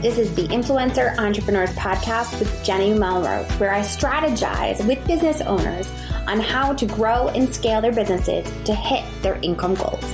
This is the Influencer Entrepreneurs Podcast with Jenny Melrose, where I strategize with business owners on how to grow and scale their businesses to hit their income goals.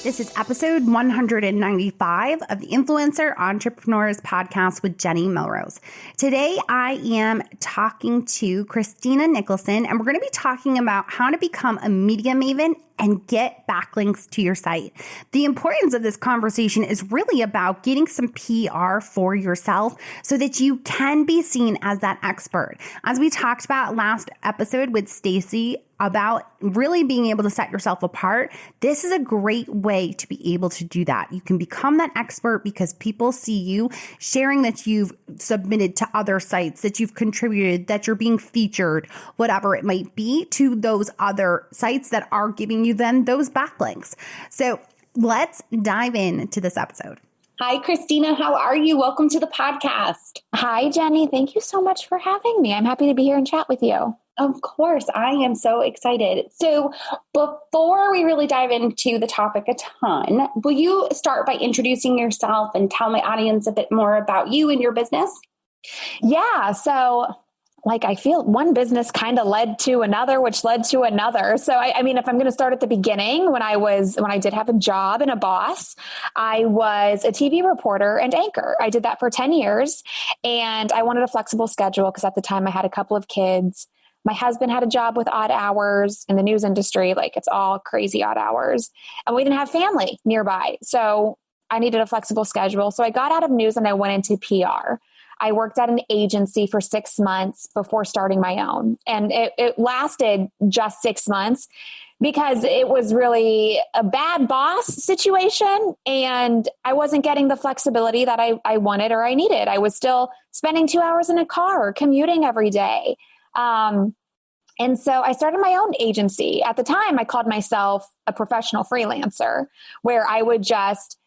This is episode 195 of the Influencer Entrepreneurs Podcast with Jenny Melrose. Today, I am talking to Christina Nicholson, and we're going to be talking about how to become a media maven and get backlinks to your site. The importance of this conversation is really about getting some PR for yourself so that you can be seen as that expert. As we talked about last episode with Stacy about really being able to set yourself apart, this is a great way to be able to do that. You can become that expert because people see you sharing that you've submitted to other sites, that you've contributed, that you're being featured, whatever it might be, to those other sites that are giving you then those backlinks. So let's dive into this episode. Hi, Christina. How are you? Welcome to the podcast. Hi, Jenny. Thank you so much for having me. I'm happy to be here and chat with you. Of course. I am so excited. So before we really dive into the topic a ton, will you start by introducing yourself and tell my audience a bit more about you and your business? Yeah. So I feel one business kind of led to another, which led to another. So I mean, if I'm going to start at the beginning, when I did have a job and a boss, I was a TV reporter and anchor. I did that for 10 years and I wanted a flexible schedule because at the time I had a couple of kids. My husband had a job with odd hours in the news industry. It's all crazy odd hours. And we didn't have family nearby. So I needed a flexible schedule. So I got out of news and I went into PR. I worked at an agency for 6 months before starting my own. And it lasted just 6 months because it was really a bad boss situation. And I wasn't getting the flexibility that I wanted or I needed. I was still spending 2 hours in a car, commuting every day. And so I started my own agency. At the time, I called myself a professional freelancer, where I would just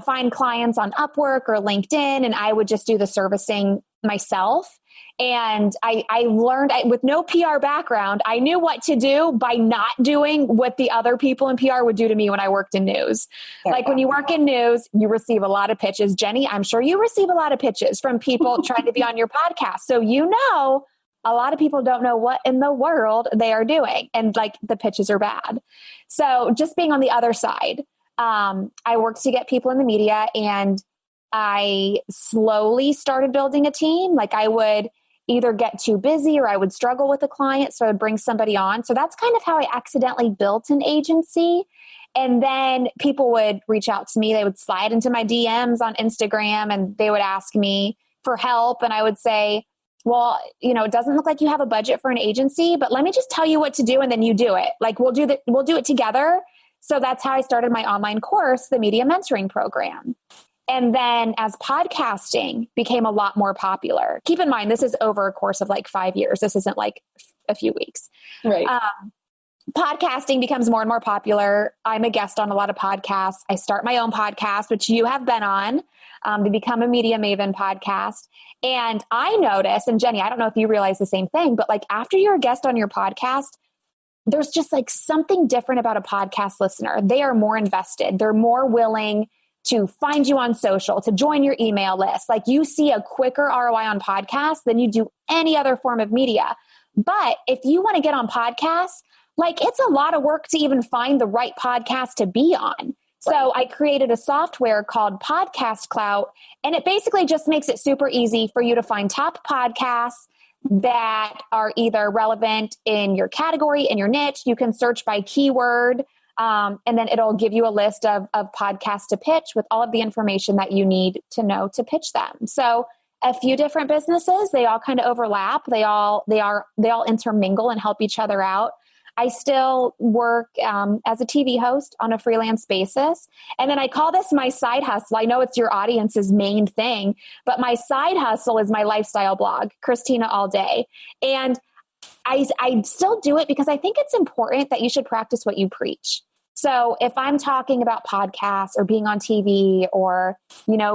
find clients on Upwork or LinkedIn, and I would just do the servicing myself. And I learned with no PR background, I knew what to do by not doing what the other people in PR would do to me when I worked in news. When you work in news, you receive a lot of pitches. Jenny, I'm sure you receive a lot of pitches from people trying to be on your podcast. So a lot of people don't know what in the world they are doing. And the pitches are bad. So just being on the other side, I worked to get people in the media and I slowly started building a team. I would either get too busy or I would struggle with a client. So I would bring somebody on. So that's kind of how I accidentally built an agency. And then people would reach out to me. They would slide into my DMs on Instagram and they would ask me for help. And I would say, well, it doesn't look like you have a budget for an agency, but let me just tell you what to do. And then you do it. We'll do it together. So that's how I started my online course, the Media Mentoring Program. And then as podcasting became a lot more popular, keep in mind, this is over a course of 5 years. This isn't a few weeks. Right. Podcasting becomes more and more popular. I'm a guest on a lot of podcasts. I start my own podcast, which you have been on, the Become a Media Maven podcast. And I noticed, and Jenny, I don't know if you realize the same thing, but after you're a guest on your podcast, there's just something different about a podcast listener. They are more invested. They're more willing to find you on social, to join your email list. You see a quicker ROI on podcasts than you do any other form of media. But if you want to get on podcasts, it's a lot of work to even find the right podcast to be on. So I created a software called Podcast Clout, and it basically just makes it super easy for you to find top podcasts that are either relevant in your category, in your niche. You can search by keyword, and then it'll give you a list of podcasts to pitch with all of the information that you need to know to pitch them. So a few different businesses, they all kind of overlap. They all intermingle and help each other out. I still work as a TV host on a freelance basis. And then I call this my side hustle. I know it's your audience's main thing, but my side hustle is my lifestyle blog, Christina All Day. And I still do it because I think it's important that you should practice what you preach. So if I'm talking about podcasts or being on TV or,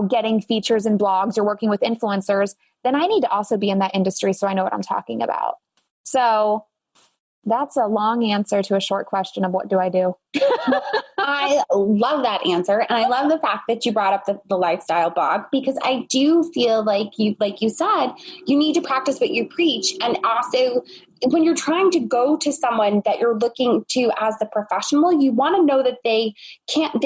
getting features in blogs or working with influencers, then I need to also be in that industry so I know what I'm talking about. So That's a long answer to a short question of what do I do? I love that answer. And I love the fact that you brought up the lifestyle blog, because I do feel like you said, you need to practice what you preach. And also when you're trying to go to someone that you're looking to as the professional, you want to know that they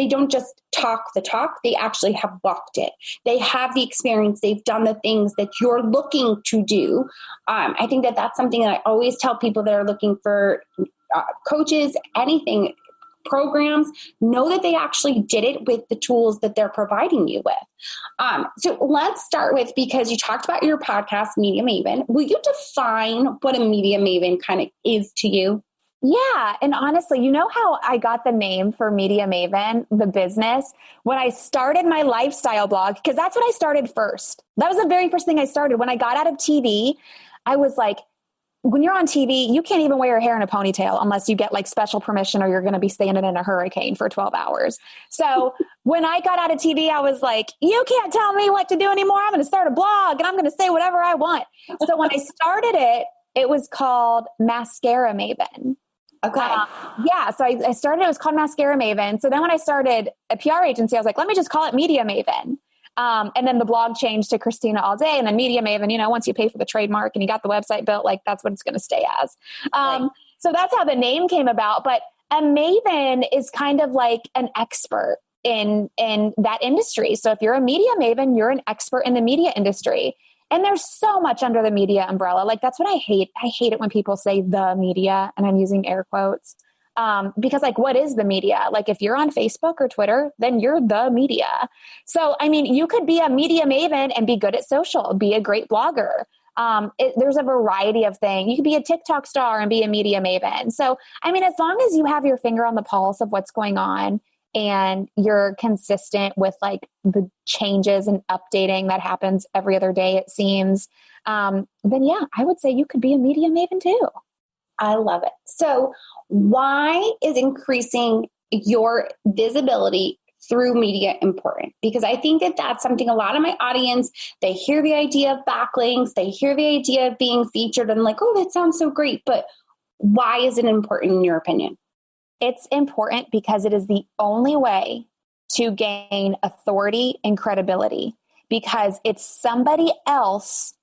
don't just talk the talk. They actually have walked it. They have the experience. They've done the things that you're looking to do. I think that that's something that I always tell people that are looking for coaches, anything, programs, know that they actually did it with the tools that they're providing you with. So let's start with, because you talked about your podcast, Media Maven. Will you define what a Media Maven kind of is to you? Yeah. And honestly, you know how I got the name for Media Maven, the business, when I started my lifestyle blog, because that's what I started first. That was the very first thing I started. When I got out of TV, I was like, when you're on TV, you can't even wear your hair in a ponytail unless you get like special permission or you're going to be standing in a hurricane for 12 hours. So when I got out of TV, I was like, you can't tell me what to do anymore. I'm going to start a blog and I'm going to say whatever I want. So when I started it, it was called Mascara Maven. Okay. So I started, it was called Mascara Maven. So then when I started a PR agency, I was like, let me just call it Media Maven. And then the blog changed to Christina all day, and then Media Maven, once you pay for the trademark and you got the website built, like that's what it's going to stay as. Right. So that's how the name came about. But a Maven is kind of like an expert in that industry. So if you're a media Maven, you're an expert in the media industry. And there's so much under the media umbrella. Like that's what I hate. I hate it when people say the media, and I'm using air quotes. Because like, what is the media? Like if you're on Facebook or Twitter, then you're the media. So, I mean, you could be a media maven and be good at social, be a great blogger. There's a variety of things. You could be a TikTok star and be a media maven. So, I mean, as long as you have your finger on the pulse of what's going on and you're consistent with like the changes and updating that happens every other day, it seems, then yeah, I would say you could be a media maven too. I love it. So why is increasing your visibility through media important? Because I think that that's something a lot of my audience, they hear the idea of backlinks, they hear the idea of being featured and like, oh, that sounds so great. But why is it important in your opinion? It's important because it is the only way to gain authority and credibility, because it's somebody else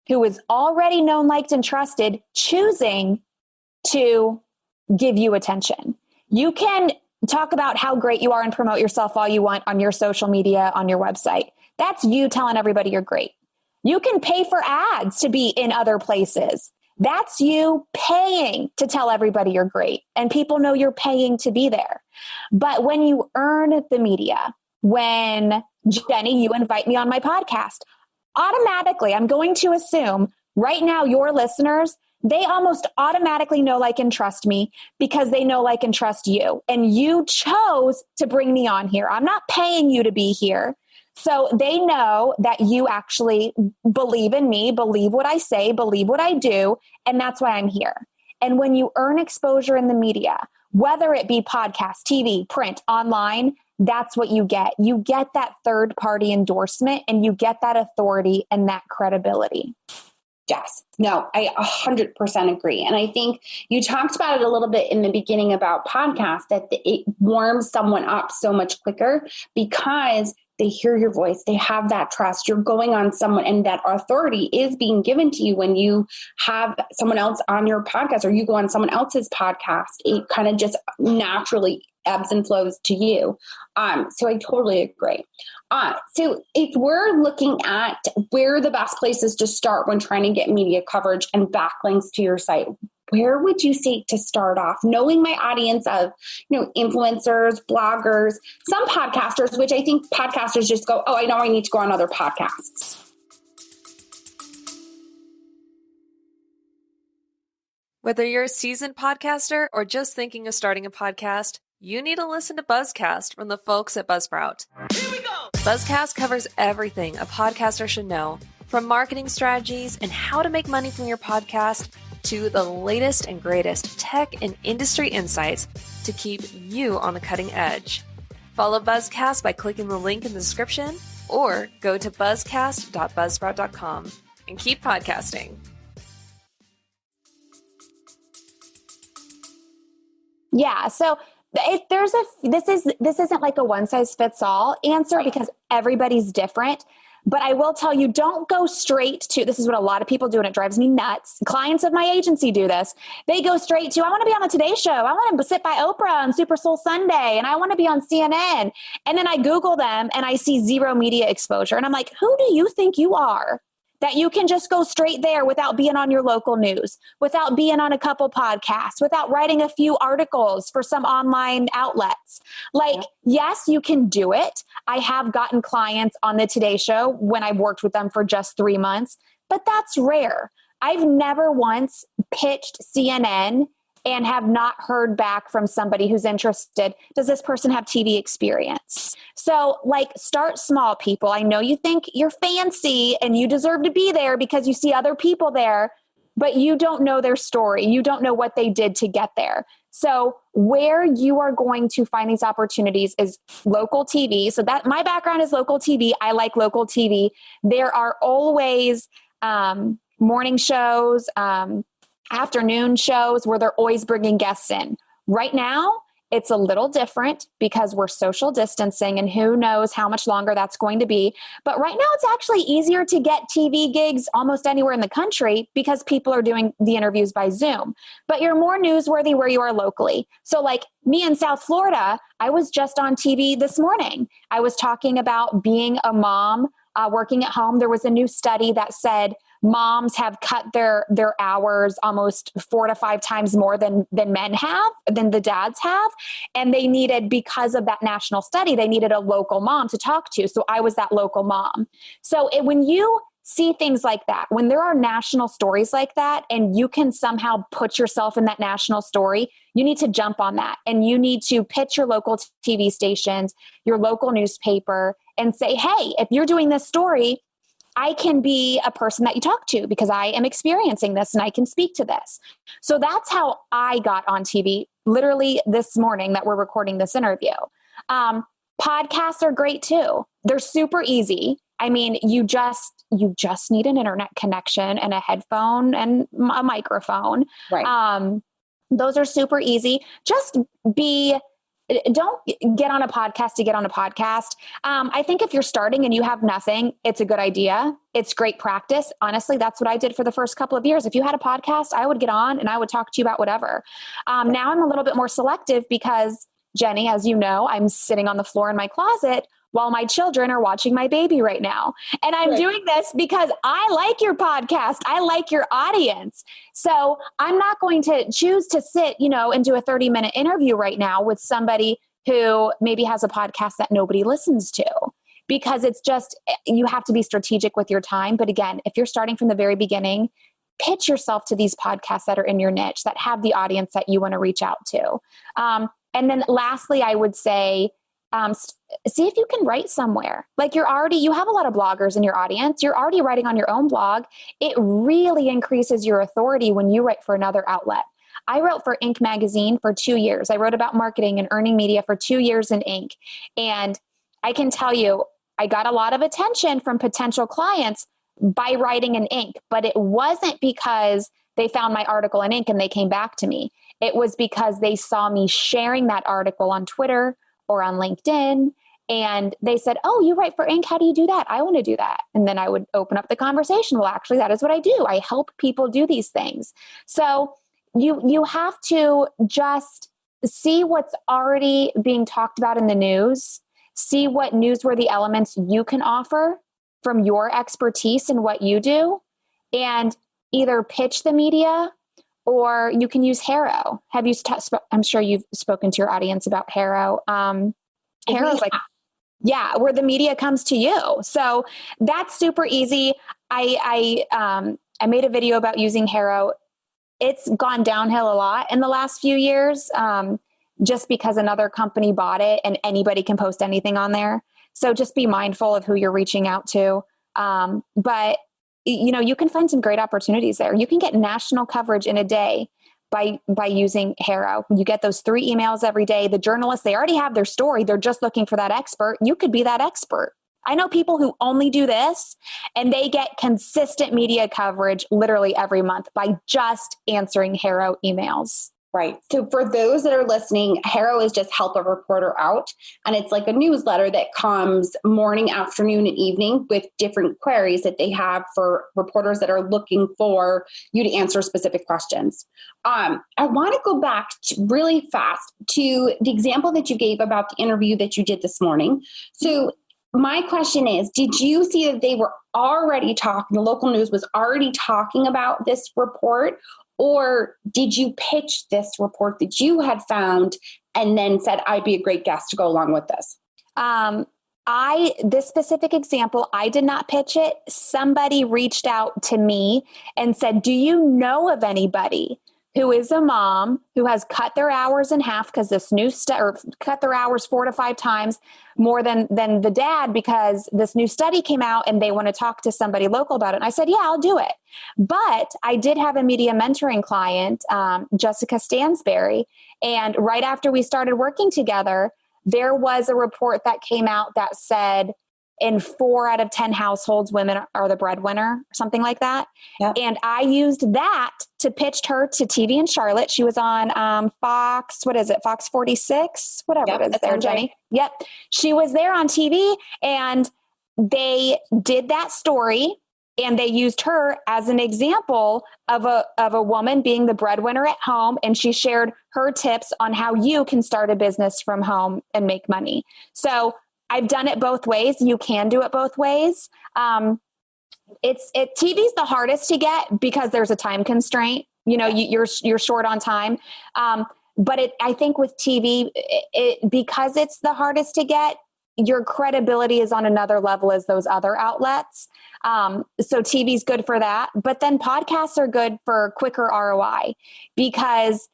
who is already known, liked, and trusted choosing to give you attention. You can talk about how great you are and promote yourself all you want on your social media, on your website. That's you telling everybody you're great. You can pay for ads to be in other places. That's you paying to tell everybody you're great. And people know you're paying to be there. But when you earn the media, when Jenny, you invite me on my podcast, automatically, I'm going to assume right now your listeners, they almost automatically know, like, and trust me because they know, like, and trust you. And you chose to bring me on here. I'm not paying you to be here. So they know that you actually believe in me, believe what I say, believe what I do. And that's why I'm here. And when you earn exposure in the media, whether it be podcast, TV, print, online, that's what you get. You get that third party endorsement and you get that authority and that credibility. Yes. No, I 100% agree. And I think you talked about it a little bit in the beginning about podcasts, that it warms someone up so much quicker because they hear your voice. They have that trust. You're going on someone, and that authority is being given to you when you have someone else on your podcast or you go on someone else's podcast. It kind of just naturally ebbs and flows to you. So I totally agree. So if we're looking at where the best places to start when trying to get media coverage and backlinks to your site, where would you say to start off? Knowing my audience of, influencers, bloggers, some podcasters, which I think podcasters just go, oh, I know I need to go on other podcasts. Whether you're a seasoned podcaster or just thinking of starting a podcast, you need to listen to Buzzcast from the folks at Buzzsprout. Here we go! Buzzcast covers everything a podcaster should know, from marketing strategies and how to make money from your podcast to the latest and greatest tech and industry insights to keep you on the cutting edge. Follow Buzzcast by clicking the link in the description or go to buzzcast.buzzsprout.com and keep podcasting. Yeah. So if this isn't like a one size fits all answer because everybody's different. But I will tell you, don't go straight to, this is what a lot of people do and it drives me nuts. Clients of my agency do this. They go straight to, I want to be on the Today Show. I want to sit by Oprah on Super Soul Sunday. And I want to be on CNN. And then I Google them and I see zero media exposure. And I'm like, who do you think you are? That you can just go straight there without being on your local news, without being on a couple podcasts, without writing a few articles for some online outlets. Yes, you can do it. I have gotten clients on the Today Show when I've worked with them for just 3 months, but that's rare. I've never once pitched CNN and have not heard back from somebody who's interested. Does this person have TV experience? So start small, people. I know you think you're fancy and you deserve to be there because you see other people there, but you don't know their story. You don't know what they did to get there. So where you are going to find these opportunities is local TV. So that my background is local TV. I like local TV. There are always morning shows, afternoon shows where they're always bringing guests in. Right now, it's a little different because we're social distancing and who knows how much longer that's going to be. But right now, it's actually easier to get TV gigs almost anywhere in the country because people are doing the interviews by Zoom. But you're more newsworthy where you are locally. So me in South Florida, I was just on TV this morning. I was talking about being a mom, working at home. There was a new study that said moms have cut their hours almost 4 to 5 times more than men have, than the dads have. And they needed, because of that national study, they needed a local mom to talk to. So I was that local mom. So when you see things like that, when there are national stories like that, and you can somehow put yourself in that national story, you need to jump on that. And you need to pitch your local TV stations, your local newspaper, and say, hey, if you're doing this story, I can be a person that you talk to because I am experiencing this and I can speak to this. So that's how I got on TV literally this morning that we're recording this interview. Podcasts are great too. They're super easy. I mean, you just need an internet connection and a headphone and a microphone. Right. Those are super easy. Don't get on a podcast to get on a podcast. I think if you're starting and you have nothing, it's a good idea. It's great practice. Honestly, that's what I did for the first couple of years. If you had a podcast, I would get on and I would talk to you about whatever. Now I'm a little bit more selective because, Jenny, as you know, I'm sitting on the floor in my closet while my children are watching my baby right now. And I'm doing this because I like your podcast. I like your audience. So I'm not going to choose to sit, and do a 30-minute interview right now with somebody who maybe has a podcast that nobody listens to, because it's just, you have to be strategic with your time. But again, if you're starting from the very beginning, pitch yourself to these podcasts that are in your niche, that have the audience that you want to reach out to. And then lastly, I would say, see if you can write somewhere. You have a lot of bloggers in your audience. You're already writing on your own blog. It really increases your authority when you write for another outlet. I wrote for Inc. magazine for 2 years. I wrote about marketing and earning media for 2 years in Inc. And I can tell you, I got a lot of attention from potential clients by writing in Inc. But it wasn't because they found my article in Inc. and they came back to me. It was because they saw me sharing that article on Twitter or on LinkedIn. And they said, oh, you write for Inc. How do you do that? I want to do that. And then I would open up the conversation. Well, actually, that is what I do. I help people do these things. So you have to just see what's already being talked about in the news, see what newsworthy elements you can offer from your expertise in what you do, and either pitch the media or you can use Haro. I'm sure you've spoken to your audience about Haro. Haro's where the media comes to you. So that's super easy. I made a video about using Haro. It's gone downhill a lot in the last few years, just because another company bought it and anybody can post anything on there. So just be mindful of who you're reaching out to. But you can find some great opportunities there. You can get national coverage in a day by using Haro. You get those 3 emails every day. The journalists, they already have their story. They're just looking for that expert. You could be that expert. I know people who only do this and they get consistent media coverage literally every month by just answering Haro emails. Right. So for those that are listening, HARO is just Help a Reporter Out. And it's like a newsletter that comes morning, afternoon, and evening with different queries that they have for reporters that are looking for you to answer specific questions. I want to go back really fast to the example that you gave about the interview that you did this morning. So my question is, did you see that they were already talking, the local news was already talking about this report? Or did you pitch this report that you had found and then said, I'd be a great guest to go along with this? This specific example, I did not pitch it. Somebody reached out to me and said, do you know of anybody who is a mom who has cut their hours in half because this new or cut their hours 4 to 5 times more than the dad because this new study came out and they want to talk to somebody local about it. And I said, yeah, I'll do it. But I did have a media mentoring client, Jessica Stansberry. And right after we started working together, there was a report that came out that said in 4 out of 10 households, women are the breadwinner or something like that. Yep. And I used that to pitch her to TV in Charlotte. She was on Fox, what is it? Fox 46, whatever yep, it is there, Jenny. Right. Yep. She was there on TV and they did that story and they used her as an example of a woman being the breadwinner at home. And she shared her tips on how you can start a business from home and make money. So I've done it both ways. You can do it both ways. TV's the hardest to get because there's a time constraint. You know, you're short on time. But I think with TV, because it's the hardest to get, your credibility is on another level as those other outlets. So TV's good for that. But then podcasts are good for quicker ROI because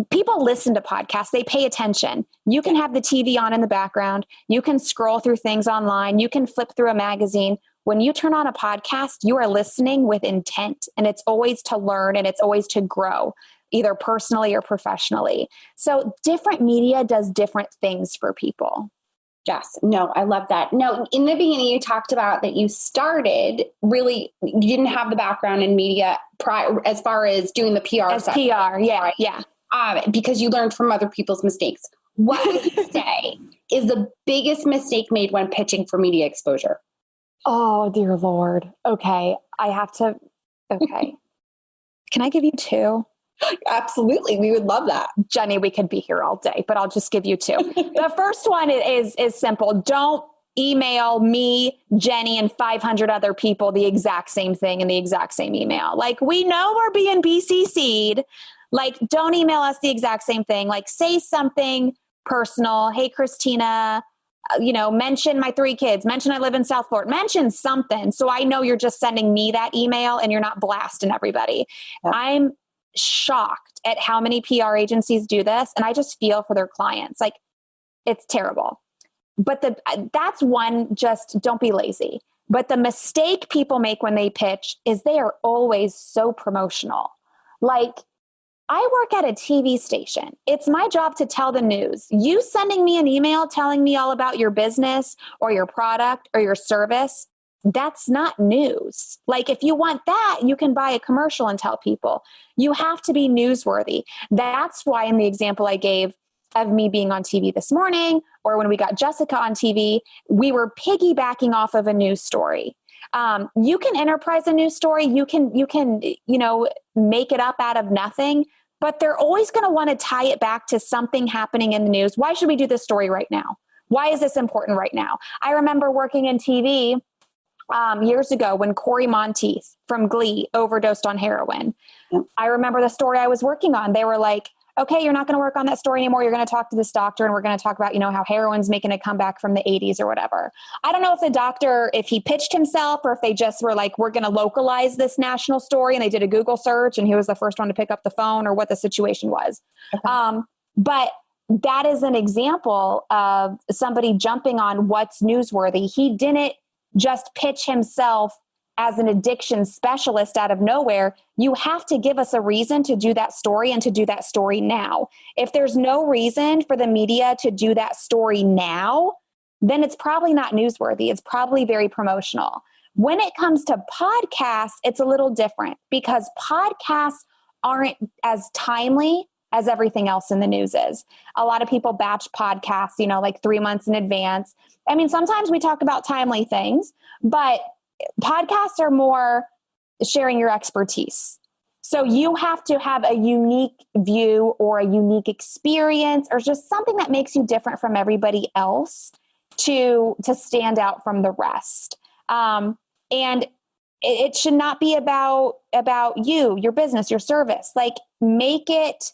people listen to podcasts. They pay attention. You can have the TV on in the background. You can scroll through things online. You can flip through a magazine. When you turn on a podcast, you are listening with intent, and it's always to learn and it's always to grow, either personally or professionally. So different media does different things for people. Yes. No, I love that. No, in the beginning, you talked about that you started really, you didn't have the background in media prior, as far as doing the PR as stuff. PR. Yeah. Right? Yeah. Because you learned from other people's mistakes. What would you say is the biggest mistake made when pitching for media exposure? Oh, dear Lord. Okay. Okay. Can I give you 2? Absolutely. We would love that. Jenny, we could be here all day, but I'll just give you 2. The first one is simple. Don't email me, Jenny, and 500 other people the exact same thing in the exact same email. Like, we know we're being BCC'd. Like, don't email us the exact same thing. Like, say something personal. Hey, Christina, mention my 3 kids, mention I live in South Florida, mention something. So I know you're just sending me that email and you're not blasting everybody. Yeah. I'm shocked at how many PR agencies do this. And I just feel for their clients. Like, it's terrible. But that's one, just don't be lazy. But the mistake people make when they pitch is they are always so promotional. Like, I work at a TV station. It's my job to tell the news. You sending me an email telling me all about your business or your product or your service, that's not news. Like, if you want that, you can buy a commercial and tell people. You have to be newsworthy. That's why in the example I gave of me being on TV this morning, or when we got Jessica on TV, we were piggybacking off of a news story. You can enterprise a news story. You can, make it up out of nothing, but they're always going to want to tie it back to something happening in the news. Why should we do this story right now? Why is this important right now? I remember working in TV years ago when Corey Monteith from Glee overdosed on heroin. Yep. I remember the story I was working on. They were like, okay, you're not going to work on that story anymore. You're going to talk to this doctor and we're going to talk about, how heroin's making a comeback from the 80s or whatever. I don't know if the doctor, if he pitched himself or if they just were like, we're going to localize this national story. And they did a Google search and he was the first one to pick up the phone or what the situation was. Okay. But that is an example of somebody jumping on what's newsworthy. He didn't just pitch himself as an addiction specialist out of nowhere. You have to give us a reason to do that story and to do that story now. If there's no reason for the media to do that story now, then it's probably not newsworthy. It's probably very promotional. When it comes to podcasts, it's a little different because podcasts aren't as timely as everything else in the news is. A lot of people batch podcasts, like 3 months in advance. I mean, sometimes we talk about timely things, but podcasts are more sharing your expertise. So you have to have a unique view or a unique experience or just something that makes you different from everybody else to stand out from the rest. And it should not be about you, your business, your service. Like, make it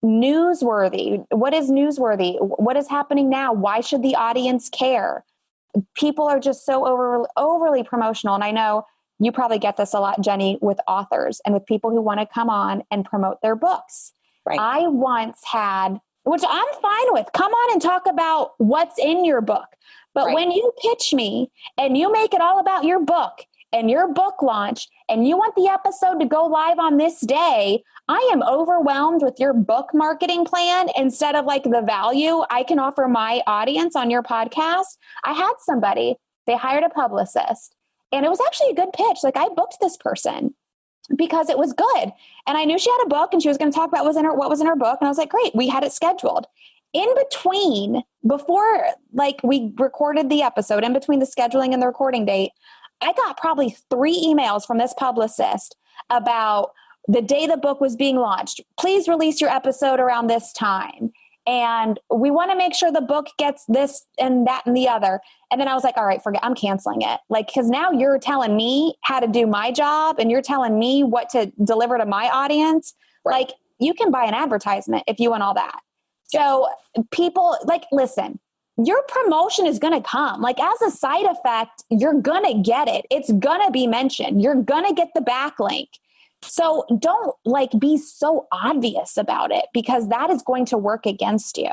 newsworthy. What is newsworthy? What is happening now? Why should the audience care? People are just so overly promotional. And I know you probably get this a lot, Jenny, with authors and with people who want to come on and promote their books. Right. I once had, which I'm fine with, come on and talk about what's in your book. But Right. when you pitch me and you make it all about your book and your book launch, and you want the episode to go live on this day, I am overwhelmed with your book marketing plan instead of like the value I can offer my audience on your podcast. I had somebody, they hired a publicist, and it was actually a good pitch. Like, I booked this person because it was good. And I knew she had a book and she was going to talk about what was in her book. And I was like, great, we had it scheduled. In between, before like we recorded the episode, in between the scheduling and the recording date, I got probably 3 emails from this publicist about the day the book was being launched. Please release your episode around this time. And we want to make sure the book gets this and that and the other. And then I was like, all right, forget, I'm canceling it. Like, because now you're telling me how to do my job and you're telling me what to deliver to my audience. Right. Like, you can buy an advertisement if you want all that. So people, like, listen, your promotion is going to come. Like, as a side effect, you're going to get it. It's going to be mentioned. You're going to get the backlink. So don't like be so obvious about it, because that is going to work against you.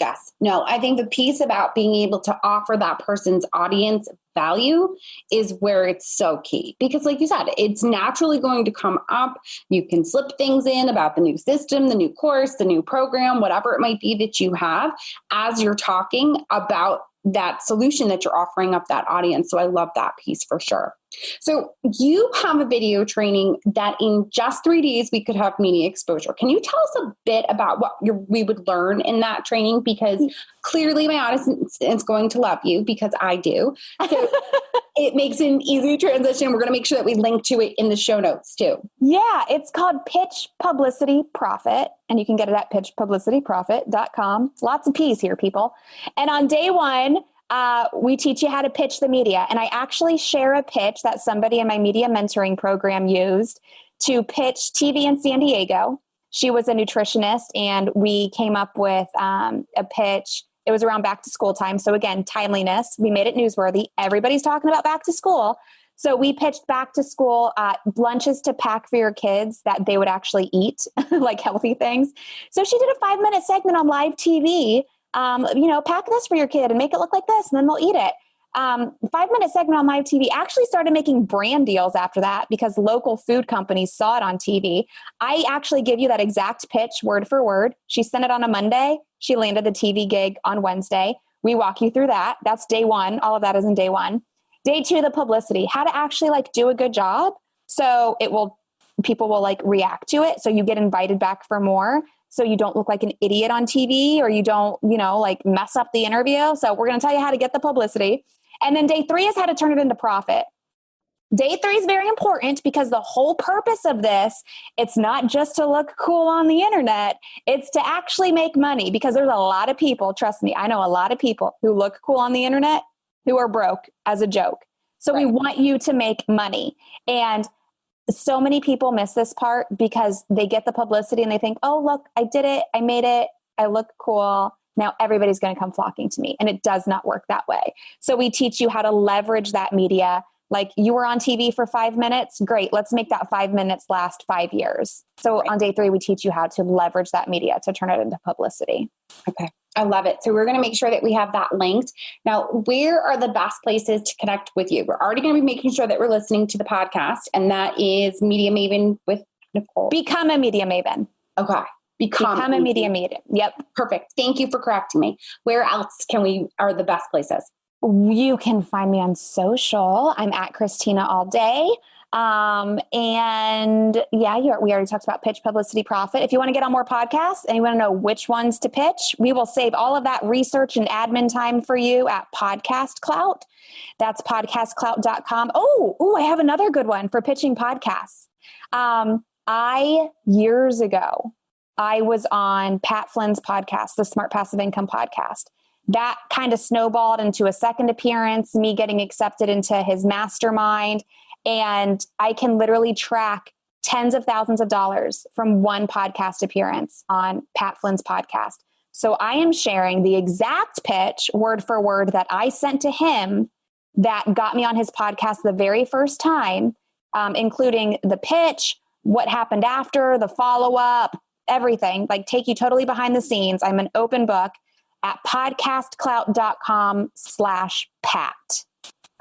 Yes. No, I think the piece about being able to offer that person's audience value is where it's so key. Because like you said, it's naturally going to come up. You can slip things in about the new system, the new course, the new program, whatever it might be that you have as you're talking about that solution that you're offering up that audience. So I love that piece for sure. So you have a video training that in just 3 days, we could have media exposure. Can you tell us a bit about what we would learn in that training? Because clearly my audience is going to love you, because I do. So it makes an easy transition. We're going to make sure that we link to it in the show notes too. Yeah, it's called Pitch Publicity Profit, and you can get it at pitchpublicityprofit.com. Lots of P's here, people. And on day 1, we teach you how to pitch the media. And I actually share a pitch that somebody in my media mentoring program used to pitch TV in San Diego. She was a nutritionist, and we came up with a pitch. It was around back to school time. So again, timeliness. We made it newsworthy. Everybody's talking about back to school. So we pitched back to school lunches to pack for your kids that they would actually eat, like healthy things. So she did a 5-minute segment on live TV. Pack this for your kid and make it look like this, and then they'll eat it. 5-minute segment on live TV. Actually started making brand deals after that because local food companies saw it on TV. I actually give you that exact pitch word for word. She sent it on a Monday. She landed the TV gig on Wednesday. We walk you through that. That's day 1. All of that is in day 1. Day 2, the publicity, how to actually like do a good job. So people will like react to it. So you get invited back for more. So you don't look like an idiot on TV, or you don't, like mess up the interview. So we're going to tell you how to get the publicity. And then day 3 is how to turn it into profit. Day 3 is very important because the whole purpose of this, it's not just to look cool on the internet. It's to actually make money, because there's a lot of people, trust me, I know a lot of people who look cool on the internet who are broke as a joke. So right. We want you to make money. And so many people miss this part because they get the publicity and they think, oh, look, I did it. I made it. I look cool. Now everybody's going to come flocking to me. And it does not work that way. So we teach you how to leverage that media. Like, you were on TV for 5 minutes. Great. Let's make that 5 minutes last 5 years. So right. On day 3, we teach you how to leverage that media to turn it into publicity. Okay. I love it. So we're going to make sure that we have that linked. Now, where are the best places to connect with you? We're already going to be making sure that we're listening to the podcast, and that is Media Maven with Nicole. Become a Media Maven. Okay. Become a Media Maven. Yep. Perfect. Thank you for correcting me. Where else are the best places? You can find me on social. I'm at Christina all day. And yeah, we already talked about pitch, publicity, profit. If you want to get on more podcasts and you want to know which ones to pitch, we will save all of that research and admin time for you at Podcast Clout. That's podcastclout.com. Oh, I have another good one for pitching podcasts. Years ago, I was on Pat Flynn's podcast, the Smart Passive Income podcast. That kind of snowballed into a second appearance, me getting accepted into his mastermind. And I can literally track tens of thousands of dollars from one podcast appearance on Pat Flynn's podcast. So I am sharing the exact pitch, word for word, that I sent to him that got me on his podcast the very first time, including the pitch, what happened after, the follow-up, everything, like take you totally behind the scenes. I'm an open book at podcastclout.com/Pat.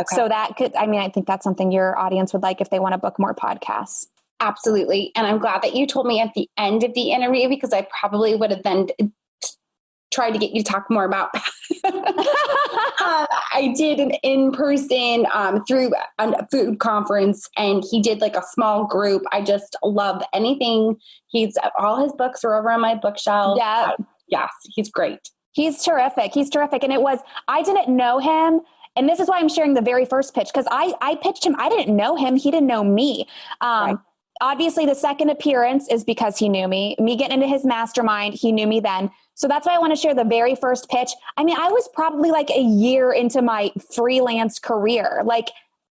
Okay. So that could, I think that's something your audience would like if they want to book more podcasts. Absolutely. And I'm glad that you told me at the end of the interview, because I probably would have then tried to get you to talk more about I did an in-person through a food conference, and he did like a small group. I just love anything. All his books are over on my bookshelf. Yeah. Yes, he's great. He's terrific. And I didn't know him. And this is why I'm sharing the very first pitch, because I pitched him. I didn't know him. He didn't know me. Right. Obviously, the second appearance is because he knew me. Me getting into his mastermind, he knew me then. So that's why I want to share the very first pitch. I was probably like a year into my freelance career, like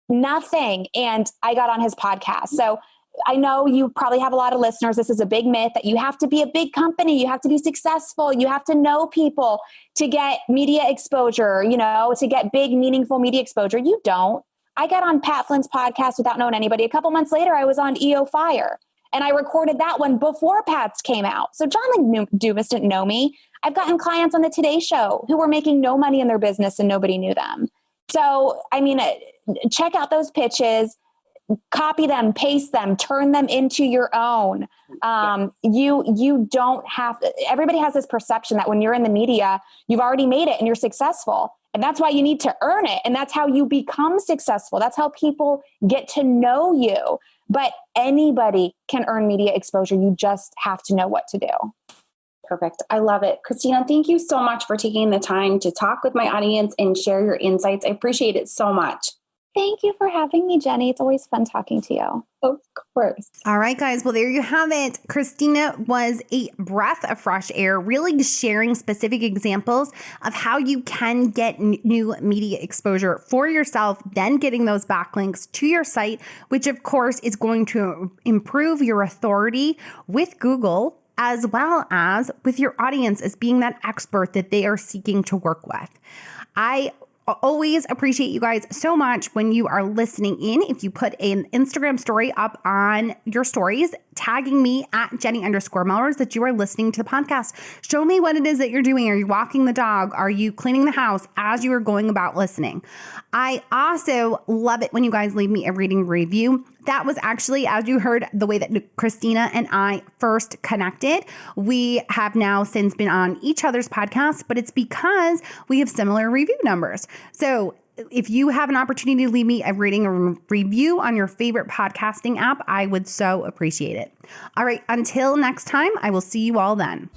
nothing. And I got on his podcast. So I know you probably have a lot of listeners. This is a big myth that you have to be a big company. You have to be successful. You have to know people to get media exposure, to get big, meaningful media exposure. You don't. I got on Pat Flynn's podcast without knowing anybody. A couple months later, I was on EO Fire, and I recorded that one before Pat's came out. So John Dumas didn't know me. I've gotten clients on the Today Show who were making no money in their business and nobody knew them. So, check out those pitches. Copy them, paste them, turn them into your own. You don't have to, everybody has this perception that when you're in the media, you've already made it and you're successful. And that's why you need to earn it. And that's how you become successful. That's how people get to know you. But anybody can earn media exposure. You just have to know what to do. Perfect. I love it. Christina, thank you so much for taking the time to talk with my audience and share your insights. I appreciate it so much. Thank you for having me, Jenny. It's always fun talking to you. Of course. All right, guys. Well, there you have it. Christina was a breath of fresh air, really sharing specific examples of how you can get new media exposure for yourself, then getting those backlinks to your site, which of course is going to improve your authority with Google, as well as with your audience as being that expert that they are seeking to work with. I always appreciate you guys so much when you are listening in. If you put an Instagram story up on your stories, tagging me at Jenny_Melrose that you are listening to the podcast. Show me what it is that you're doing. Are you walking the dog? Are you cleaning the house as you are going about listening? I also love it when you guys leave me a reading review. That was actually, as you heard, the way that Christina and I first connected. We have now since been on each other's podcasts, but it's because we have similar review numbers. So if you have an opportunity to leave me a rating or review on your favorite podcasting app, I would so appreciate it. All right, until next time, I will see you all then.